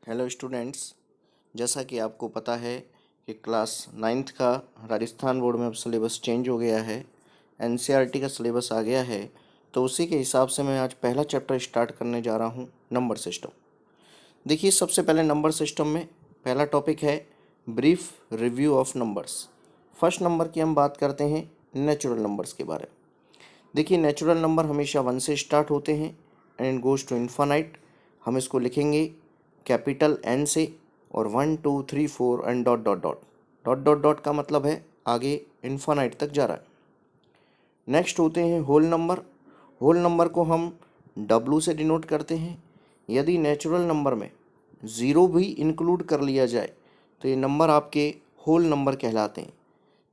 Hello students. जैसा कि आपको पता है कि क्लास 9th का राजस्थान बोर्ड में अब सिलेबस चेंज हो गया है, एनसीईआरटी का सिलेबस आ गया है। तो उसी के हिसाब से मैं आज पहला चैप्टर स्टार्ट करने जा रहा हूँ, नंबर सिस्टम। देखिए, सबसे पहले नंबर सिस्टम में पहला टॉपिक है brief review of numbers. First number की हम बात करते हैं नेचुरल नंबर्स के बारे में। देखिए, नेचुरल नंबर हमेशा 1 से स्टार्ट होते हैं एंड गोज़ टू इन्फानाइट। हम इसको लिखेंगे कैपिटल एन से और 1 2 3 4 and dot dot dot dot dot dot का मतलब है आगे इन्फानाइट तक जा रहा है। नेक्स्ट होते हैं होल नंबर। होल नंबर को हम डब्लू से डिनोट करते हैं। यदि नेचुरल नंबर में ज़ीरो भी इंक्लूड कर लिया जाए तो ये नंबर आपके होल नंबर कहलाते हैं।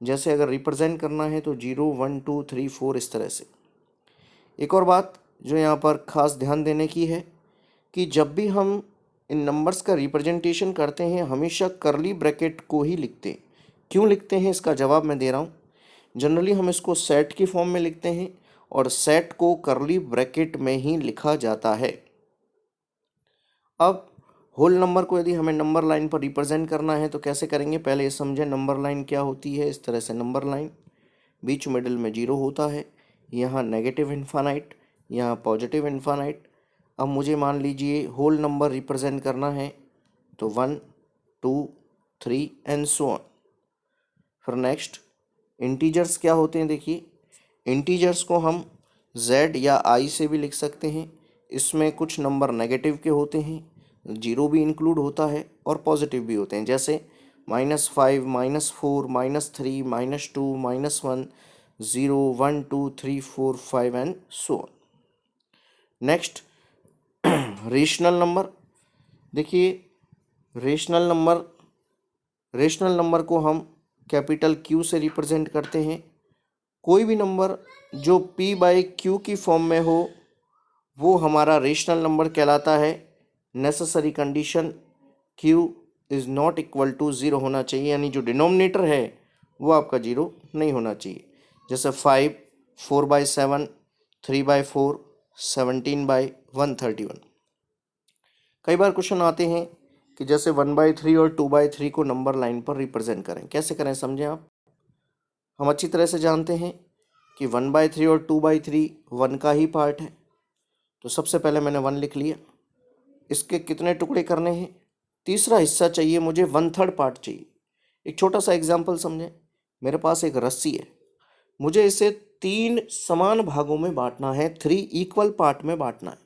जैसे अगर रिप्रेजेंट करना है तो 0 1 2 3 4 इस तरह से। एक और बात जो यहाँ पर खास ध्यान देने की है कि जब भी हम इन नंबर्स का रिप्रेजेंटेशन करते हैं हमेशा करली ब्रैकेट को ही लिखते हैं। क्यों लिखते हैं इसका जवाब मैं दे रहा हूँ। जनरली हम इसको सेट की फॉर्म में लिखते हैं और सेट को करली ब्रैकेट में ही लिखा जाता है। अब होल नंबर को यदि हमें नंबर लाइन पर रिप्रेजेंट करना है तो कैसे करेंगे, पहले ये समझें नंबर लाइन क्या होती है। इस तरह से नंबर लाइन, बीच मिडिल में 0 होता है, यहाँ नेगेटिव इन्फानाइट, यहाँ पॉजिटिव इन्फानाइट। अब मुझे मान लीजिए होल नंबर रिप्रेजेंट करना है तो 1 2 3 एंड सो ऑन। फिर नेक्स्ट इंटीजर्स क्या होते हैं। देखिए, इंटीजर्स को हम z या i से भी लिख सकते हैं। इसमें कुछ नंबर नेगेटिव के होते हैं, 0 भी इंक्लूड होता है और पॉजिटिव भी होते हैं, जैसे -5 -4 -3 -2 -1 0 1 2 3 4 5 and so on. Next rational number. देखिए, रेशनल नंबर को हम कैपिटल Q से रिप्रेजेंट करते हैं। कोई भी नंबर जो P/Q की फॉर्म में हो वो हमारा रेशनल नंबर कहलाता है। Necessary condition Q is not equal to 0 होना चाहिए, यानी जो डिनोमिनेटर है वो आपका 0 नहीं होना चाहिए। जैसे 5 4/7 3/4 17/131। कई बार क्वेश्चन आते हैं कि जैसे 1/3 और 2/3 को नंबर लाइन पर रिप्रेजेंट करें। कैसे करें समझें आप। हम अच्छी तरह से जानते हैं कि 1/3 और 2/3 1 का ही पार्ट है। तो सबसे पहले मैंने 1 लिख लिया। इसके कितने टुकड़े करने हैं, तीसरा हिस्सा चाहिए मुझे, 1/3 पार्ट चाहिए। एक छोटा सा एग्जाम्पल समझें। मेरे पास एक रस्सी है, मुझे इसे 3 समान भागों में बांटना है, 3 इक्वल पार्ट में बांटना है।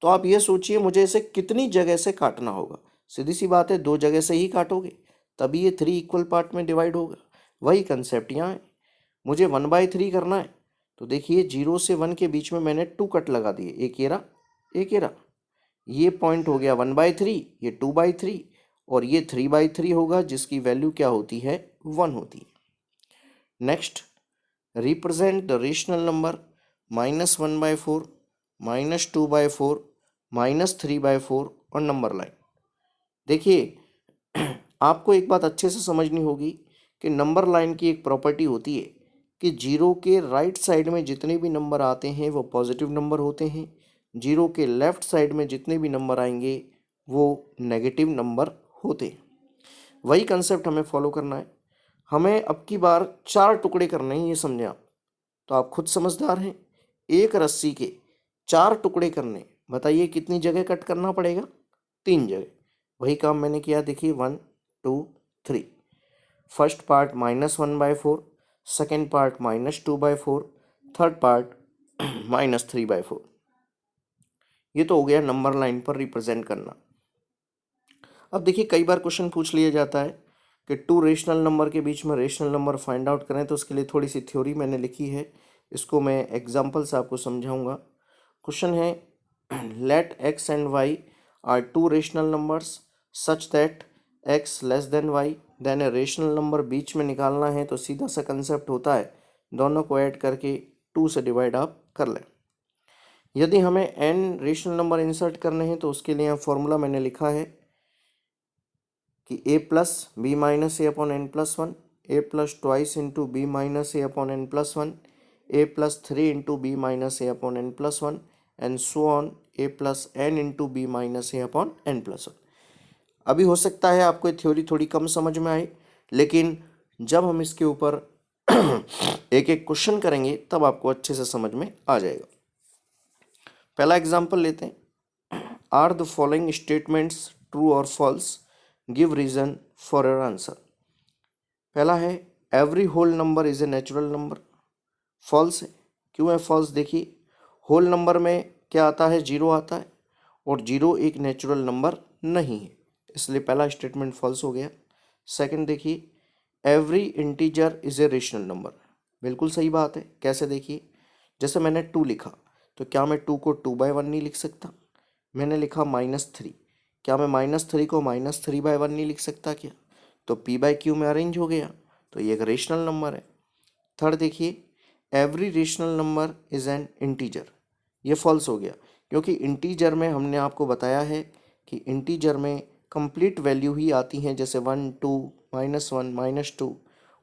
तो आप ये सोचिए मुझे इसे कितनी जगह से काटना होगा। सीधी सी बात है, 2 जगह से ही काटोगे तभी ये 3 इक्वल पार्ट में डिवाइड होगा। वही कंसेप्ट यहाँ है। मुझे 1/3 करना है तो देखिए 0 से 1 के बीच में मैंने 2 कट लगा दिए, एक ये रहा एक ये रहा। ये पॉइंट हो गया 1/3, ये 2/3 और ये 3/3 होगा जिसकी वैल्यू क्या होती है, 1 होती है। Next, represent the rational number -1/4 -2/4 -3/4 और नंबर लाइन। देखिए आपको एक बात अच्छे से समझनी होगी कि नंबर लाइन की एक प्रॉपर्टी होती है कि 0 के राइट साइड में जितने भी नंबर आते हैं वो पॉजिटिव नंबर होते हैं, 0 के लेफ्ट साइड में जितने भी नंबर आएंगे वो नेगेटिव नंबर होते हैं। वही कंसेप्ट हमें फॉलो करना है। हमें अब की बार 4 टुकड़े करने हैं, ये समझें आप। तो आप खुद समझदार हैं, एक रस्सी के 4 टुकड़े करने, बताइए कितनी जगह कट करना पड़ेगा, 3 जगह। वही काम मैंने किया। देखिए 1 2 3। First part -1/4, second part -2/4, third part -3/4। ये तो हो गया नंबर लाइन पर रिप्रेजेंट करना। अब देखिए, कई बार क्वेश्चन पूछ लिया जाता है कि 2 रेशनल नंबर के बीच में रेशनल नंबर फाइंड आउट करें। तो उसके लिए थोड़ी सी थ्योरी मैंने लिखी है, इसको मैं एग्जाम्पल से आपको समझाऊंगा। क्वेश्चन है, let x and y are 2 rational numbers such that x less than y, then a rational number बीच में निकालना है। तो सीधा सा कंसेप्ट होता है, दोनों को ऐड करके 2 से डिवाइड आप कर लें। यदि हमें n रेशनल नंबर इंसर्ट करने हैं तो उसके लिए फॉर्मूला मैंने लिखा है कि a plus B minus A upon N plus 1, A plus twice into B minus A upon N plus 1, A plus 3 into B minus A upon N plus 1 and so on, A plus N into B minus A upon N plus 1। अभी हो सकता है आपको ये theory थोड़ी कम समझ में आए, लेकिन जब हम इसके ऊपर एक एक क्वेश्चन करेंगे तब आपको अच्छे से समझ में आ जाएगा। पहला एग्जांपल लेते हैं। Are the following statements true और false, give reason for your answer. पहला है every whole number is a natural number. False है। क्यों है फॉल्स? देखिए, होल नंबर में क्या आता है? जीरो आता है, और जीरो एक नेचुरल नंबर नहीं है, इसलिए पहला स्टेटमेंट फॉल्स हो गया। सेकंड देखिए, every integer is a rational number. बिल्कुल सही बात है। कैसे? देखिए, जैसे मैंने 2 लिखा, तो क्या मैं 2 को 2/1 नहीं लिख सकता? मैंने लिखा -3, क्या मैं -3 को -3/1 नहीं लिख सकता क्या? तो p/q में अरेंज हो गया, तो ये एक रेशनल नंबर है। थर्ड देखिए, every rational number is an integer. ये फॉल्स हो गया, क्योंकि इंटीजर में हमने आपको बताया है कि इंटीजर में कंप्लीट वैल्यू ही आती हैं, जैसे 1 2 -1 -2,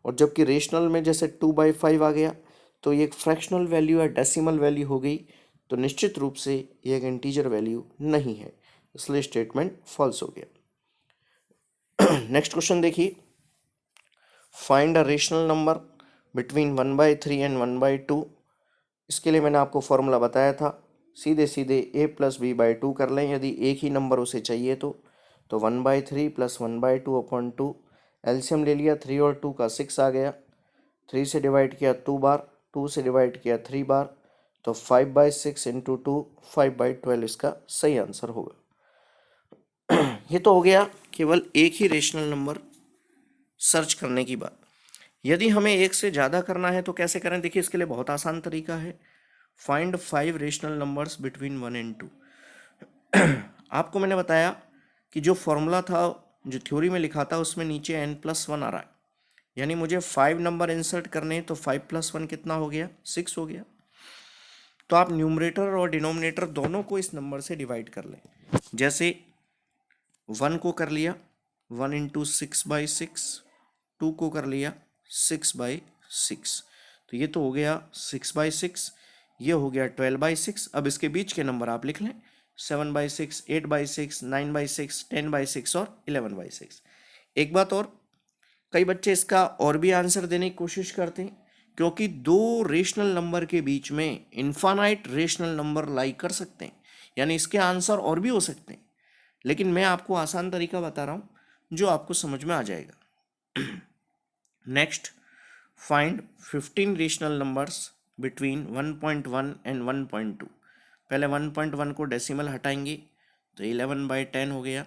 और जबकि रेशनल में जैसे 2/5 आ गया, तो ये एक फ्रैक्शनल वैल्यू या डेसिमल वैल्यू हो गई, तो निश्चित रूप से ये एक इंटीजर वैल्यू नहीं है, इसलिए स्टेटमेंट फॉल्स हो गया। नेक्स्ट क्वेश्चन देखिए, find a rational number between 1/3 and 1/2। इसके लिए मैंने आपको फॉर्मूला बताया था, सीधे सीधे a + b/2 कर लें यदि एक ही नंबर उसे चाहिए तो 1/3 + 1/2/2, एलसीएम ले लिया, 3 और 2 का 6 आ गया, 3 से डिवाइड किया 2 बार, 2 से डिवाइड किया 3 बार, तो 5/6 × 2 5/12 इसका सही आंसर होगा। ये तो हो गया केवल एक ही रेशनल नंबर सर्च करने की बात। यदि हमें एक से ज़्यादा करना है तो कैसे करें? देखिए, इसके लिए बहुत आसान तरीका है, find 5 rational numbers between 1 and 2। आपको मैंने बताया कि जो फॉर्मूला था, जो थ्योरी में लिखा था, उसमें नीचे n+1 आ रहा है, यानी मुझे 5 नंबर इंसर्ट करने हैं, तो 5 + 1 कितना हो गया? 6 हो गया। तो आप न्यूमरेटर और डिनोमिनेटर दोनों को इस नंबर से डिवाइड कर लें। जैसे 1 को कर लिया 1 × 6/6, 2 को कर लिया 6/6, तो ये तो हो गया 6/6, ये हो गया 12/6। अब इसके बीच के नंबर आप लिख लें, 7/6, 8/6, 9/6, 10/6 और 11/6। एक बात और, कई बच्चे इसका और भी आंसर देने की कोशिश करते हैं, क्योंकि दो रेशनल नंबर के बीच में इन्फानाइट रेशनल नंबर लाई कर सकते हैं, यानी इसके आंसर और भी हो सकते हैं, लेकिन मैं आपको आसान तरीका बता रहा हूं जो आपको समझ में आ जाएगा। Next, find 15 rational numbers between 1.1 and 1.2। पहले 1.1 को डेसिमल हटाएंगे तो 11/10 हो गया,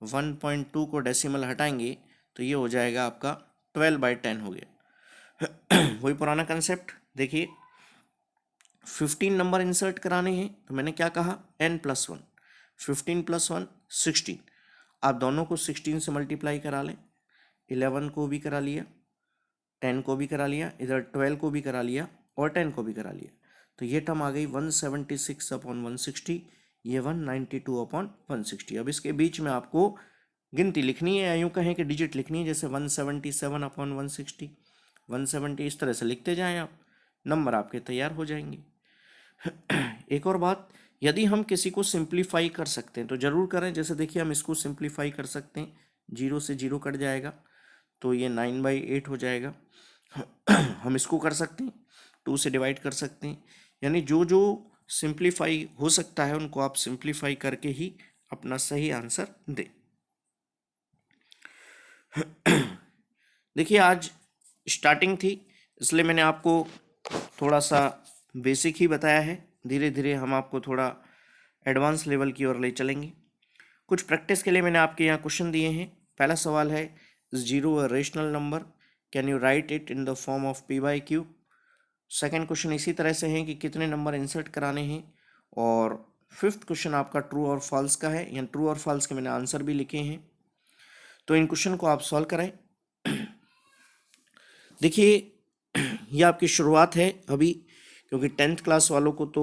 1.2 को डेसिमल हटाएंगे तो ये हो जाएगा आपका 12/10 हो गया। वही पुराना कंसेप्ट। देखिए, 15 नंबर इंसर्ट कराने हैं, तो मैंने क्या कहा? n+1, 15 + 1 16। आप दोनों को 16 से मल्टीप्लाई करा लें, 11 को भी करा लिया, 10 को भी करा लिया, इधर 12 को भी करा लिया और 10 को भी करा लिया, तो ये टर्म आ गई 176/160, ये 192/160। अब इसके बीच में आपको गिनती लिखनी है, या यूँ कहें कि डिजिट लिखनी है, जैसे 177/160, 170, इस तरह से लिखते जाएं आप, नंबर आपके तैयार हो जाएंगे। एक और बात, यदि हम किसी को सिंप्लीफाई कर सकते हैं तो ज़रूर करें। जैसे देखिए, हम इसको सिंप्लीफाई कर सकते हैं, 0 से 0 कट जाएगा, तो ये 9/8 हो जाएगा। हम इसको कर सकते हैं, 2 से डिवाइड कर सकते हैं, यानी जो जो सिंप्लीफाई हो सकता है उनको आप सिंप्लीफाई करके ही अपना सही आंसर दें। देखिए, आज स्टार्टिंग थी, इसलिए मैंने आपको थोड़ा सा बेसिक ही बताया है, धीरे धीरे हम आपको थोड़ा एडवांस लेवल की ओर ले चलेंगे। कुछ प्रैक्टिस के लिए मैंने आपके यहाँ क्वेश्चन दिए हैं। पहला सवाल है, is 0 a rational number, can you right it in the form of p/q। Second question इसी तरह से है कि कितने नंबर इंसर्ट कराने हैं, और फिफ्थ क्वेश्चन आपका ट्रू और फॉल्स का है, यानी ट्रू और फॉल्स के मैंने आंसर भी लिखे हैं, तो इन क्वेश्चन को आप सॉल्व करें। देखिए, ये आपकी शुरुआत है अभी, क्योंकि 10th क्लास वालों को तो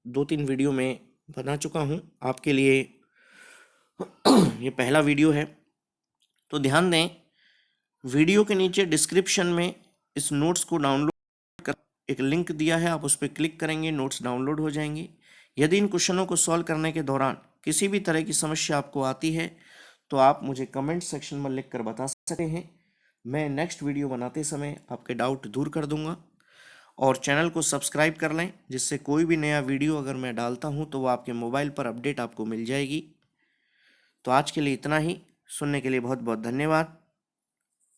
2-3 वीडियो में बना चुका हूँ, आपके लिए ये पहला वीडियो है। तो ध्यान दें, वीडियो के नीचे डिस्क्रिप्शन में इस नोट्स को डाउनलोड कर एक लिंक दिया है, आप उस पर क्लिक करेंगे, नोट्स डाउनलोड हो जाएंगे। यदि इन क्वेश्चनों को सॉल्व करने के दौरान किसी भी तरह की समस्या आपको आती है तो आप मुझे कमेंट सेक्शन में लिख कर बता सकते हैं। मैं नेक्स्ट वीडियो बनाते समय आपके डाउट दूर कर दूंगा। और चैनल को सब्सक्राइब कर लें, जिससे कोई भी नया वीडियो अगर मैं डालता हूं तो वो आपके मोबाइल पर अपडेट आपको मिल जाएगी। तो आज के लिए इतना ही। सुनने के लिए बहुत बहुत धन्यवाद।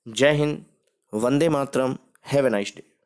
जय Hind, Vande Mataram, have a nice day.